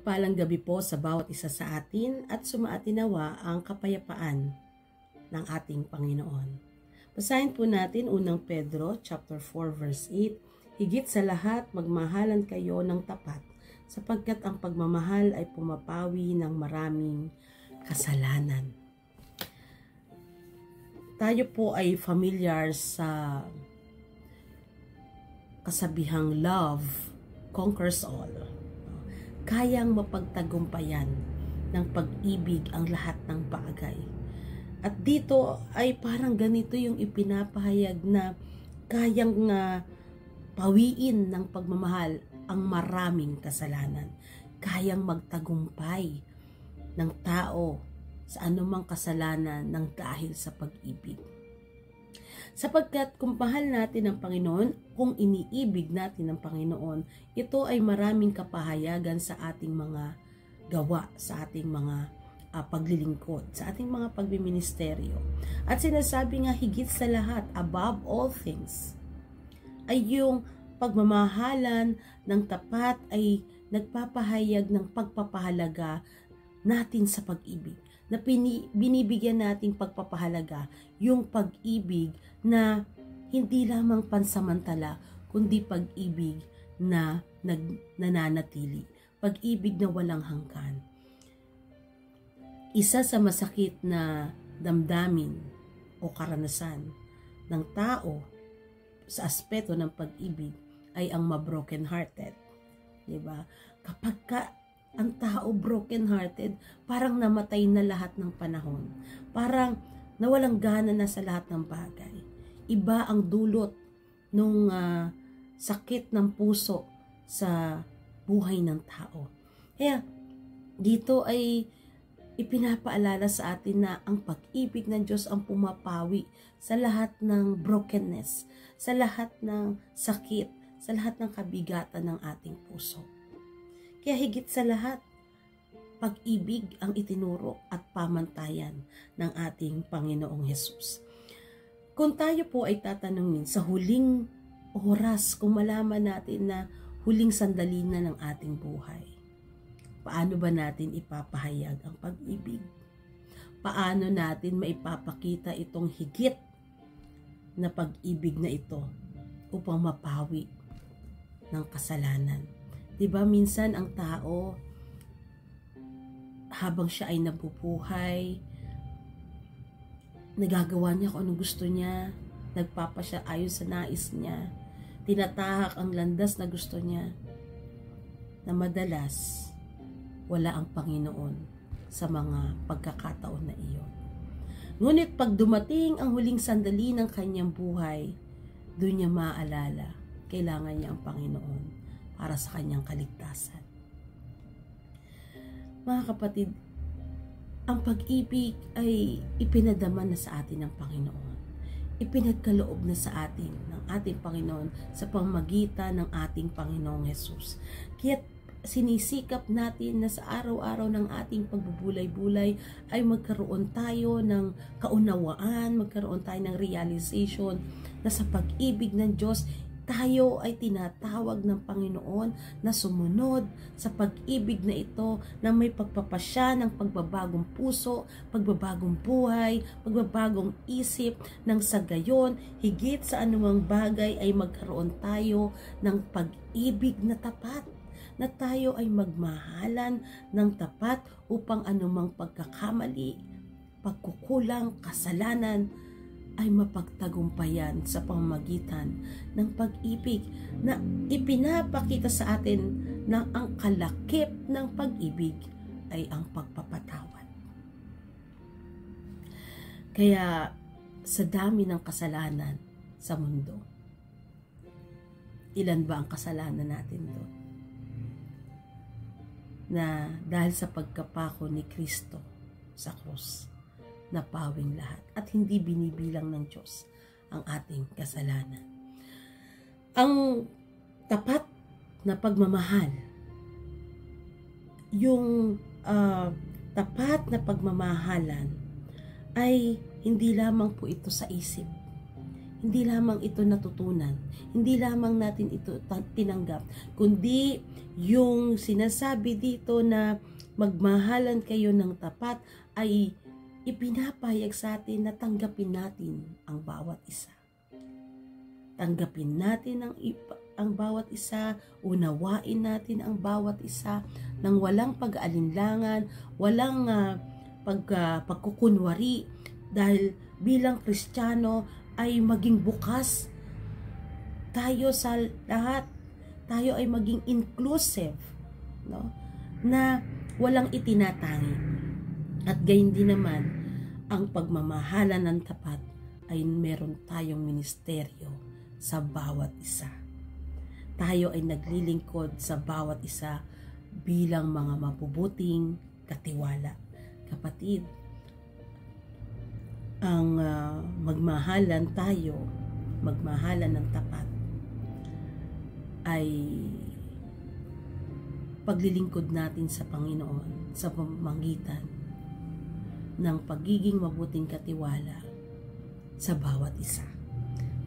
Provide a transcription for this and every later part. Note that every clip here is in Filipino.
Mapagpalang gabi po sa bawat isa sa atin at sumaatinawa ang kapayapaan ng ating Panginoon. Basahin po natin unang Pedro chapter 4 verse 8. Higit sa lahat, magmahalan kayo ng tapat, sapagkat ang pagmamahal ay pumapawi ng maraming kasalanan. Tayo po ay familiar sa kasabihang love conquers all. Kayang mapagtagumpayan ng pag-ibig ang lahat ng bagay. At dito ay parang ganito yung ipinapahayag na kayang pawiin ng pagmamahal ang maraming kasalanan. Kayang magtagumpay ng tao sa anumang kasalanan ng dahil sa pag-ibig. Sapagkat kung mahal natin ang Panginoon, kung iniibig natin ang Panginoon, ito ay maraming kapahayagan sa ating mga gawa, sa ating mga paglilingkod, sa ating mga pagbiministeryo. At sinasabi nga higit sa lahat, above all things, ay yung pagmamahalan ng tapat ay nagpapahayag ng pagpapahalaga natin sa pag-ibig. Na binibigyan nating pagpapahalaga yung pag-ibig na hindi lamang pansamantala, kundi pag-ibig na nananatili. Pag-ibig na walang hanggan. Isa sa masakit na damdamin o karanasan ng tao sa aspeto ng pag-ibig ay ang ma-broken hearted. Diba? Kapag ang tao broken-hearted, parang namatay na lahat ng panahon. Parang nawalang gana na sa lahat ng bagay. Iba ang dulot ng sakit ng puso sa buhay ng tao. Kaya dito ay ipinapaalala sa atin na ang pag-ibig ng Diyos ang pumapawi sa lahat ng brokenness, sa lahat ng sakit, sa lahat ng kabigatan ng ating puso. Kaya higit sa lahat, pag-ibig ang itinuro at pamantayan ng ating Panginoong Hesus. Kung tayo po ay tatanungin sa huling oras, kung malaman natin na huling sandali na ng ating buhay, paano ba natin ipapahayag ang pag-ibig? Paano natin maipapakita itong higit na pag-ibig na ito upang mapawi ng kasalanan? Diba minsan ang tao, habang siya ay nabubuhay, nagagawa niya kung anong gusto niya, nagpapasya ayon sa nais niya, tinatahak ang landas na gusto niya, na madalas wala ang Panginoon sa mga pagkakataon na iyon. Ngunit pag dumating ang huling sandali ng kanyang buhay, doon niya maaalala, kailangan niya ang Panginoon para sa kanyang kaligtasan. Mga kapatid, ang pag-ibig ay ipinadama na sa atin ng Panginoon. Ipinagkaloob na sa atin ng ating Panginoon sa pamamagitan ng ating Panginoong Hesus. Kaya sinisikap natin na sa araw-araw ng ating pagbubulay-bulay ay magkaroon tayo ng kaunawaan, magkaroon tayo ng realization na sa pag-ibig ng Diyos, tayo ay tinatawag ng Panginoon na sumunod sa pag-ibig na ito na may pagpapasya ng pagbabagong puso, pagbabagong buhay, pagbabagong isip, nang sa gayon, higit sa anumang bagay ay magkaroon tayo ng pag-ibig na tapat, na tayo ay magmahalan ng tapat upang anumang pagkakamali, pagkukulang, kasalanan, ay mapagtagumpayan sa pamamagitan ng pag-ibig na ipinapakita sa atin na ang kalakip ng pag-ibig ay ang pagpapatawad. Kaya sa dami ng kasalanan sa mundo, ilan ba ang kasalanan natin doon? Na dahil sa pagkapako ni Kristo sa krus, napawing lahat at hindi binibilang ng Diyos ang ating kasalanan. Ang tapat na pagmamahal, yung tapat na pagmamahalan ay hindi lamang po ito sa isip, hindi lamang ito natutunan, hindi lamang natin ito tinanggap, kundi yung sinasabi dito na magmahalan kayo ng tapat ay ipinapahayag sa atin na tanggapin natin ang bawat isa. Tanggapin natin ang bawat isa, unawain natin ang bawat isa nang walang pag-aalinlangan, walang pagkukunwari, dahil bilang Kristiyano ay maging bukas tayo sa lahat. Tayo ay maging inclusive, no? Na walang itinatangi. At gayon din naman, ang pagmamahalan ng tapat ay meron tayong ministeryo sa bawat isa. Tayo ay naglilingkod sa bawat isa bilang mga mabubuting katiwala. Kapatid, ang magmahalan ng tapat ay paglilingkod natin sa Panginoon sa pamamagitan ng pagiging mabuting katiwala sa bawat isa.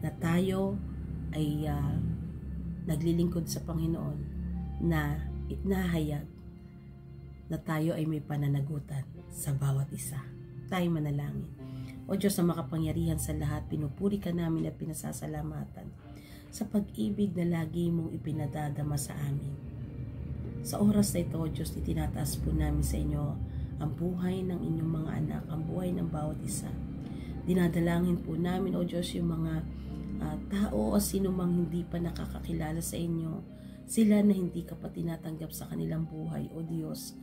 Na tayo ay naglilingkod sa Panginoon na nahayag na tayo ay may pananagutan sa bawat isa. Tayo manalangin. O Diyos na makapangyarihan sa lahat, pinupuri ka namin at pinasasalamatan sa pag-ibig na lagi mong ipinadadama sa amin. Sa oras na ito, O Diyos, itinataas po namin sa inyo ang buhay ng inyong mga anak, ang buhay ng bawat isa. Dinadalangin po namin, O Diyos, yung mga tao o sino mang hindi pa nakakakilala sa inyo, sila na hindi ka pa tinatanggap sa kanilang buhay. O Diyos,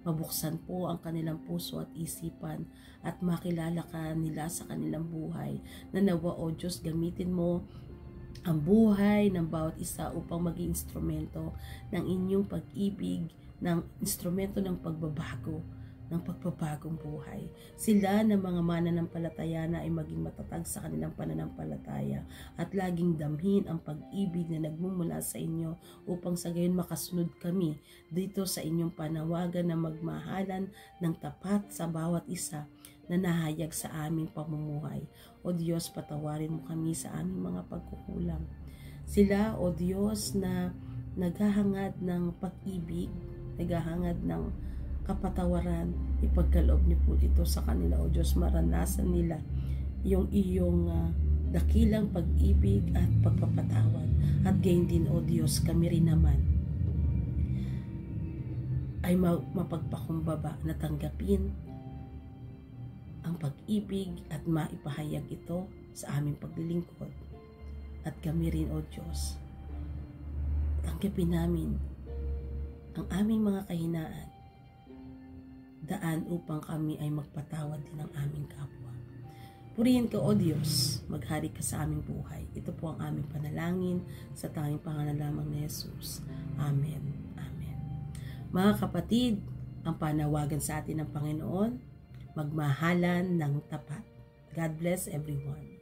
mabuksan po ang kanilang puso at isipan at makilala ka nila sa kanilang buhay. Na nawa, O Diyos, gamitin mo ang buhay ng bawat isa upang maging instrumento ng inyong pag-ibig, ng instrumento ng pagbabago, ng pagpapagong buhay. Sila na mga mananampalataya na ay maging matatag sa kanilang pananampalataya at laging damhin ang pag-ibig na nagmumula sa inyo upang sa gayon makasunod kami dito sa inyong panawagan na magmahalan ng tapat sa bawat isa na nahayag sa aming pamumuhay. O Diyos, patawarin mo kami sa aming mga pagkukulang. Sila, O Diyos, na naghahangad ng pag-ibig, naghahangad ng kapatawaran, ipagkaloob niyo po ito sa kanila, O Diyos, maranasan nila yung iyong dakilang pag-ibig at pagpapatawad. At gayon din, O Diyos, kami rin naman ay mapagpakumbaba na tanggapin ang pag-ibig at maipahayag ito sa aming paglilingkod. At kami rin, O Diyos, tanggapin namin ang aming mga kahinaan, daan upang kami ay magpatawad din ng aming kapwa. Purihin ka, O Diyos, maghari ka sa aming buhay. Ito po ang aming panalangin sa tanging pangalan lamang ni Jesus. Amen. Amen. Mga kapatid, ang panawagan sa atin ng Panginoon, magmahalan ng tapat. God bless everyone.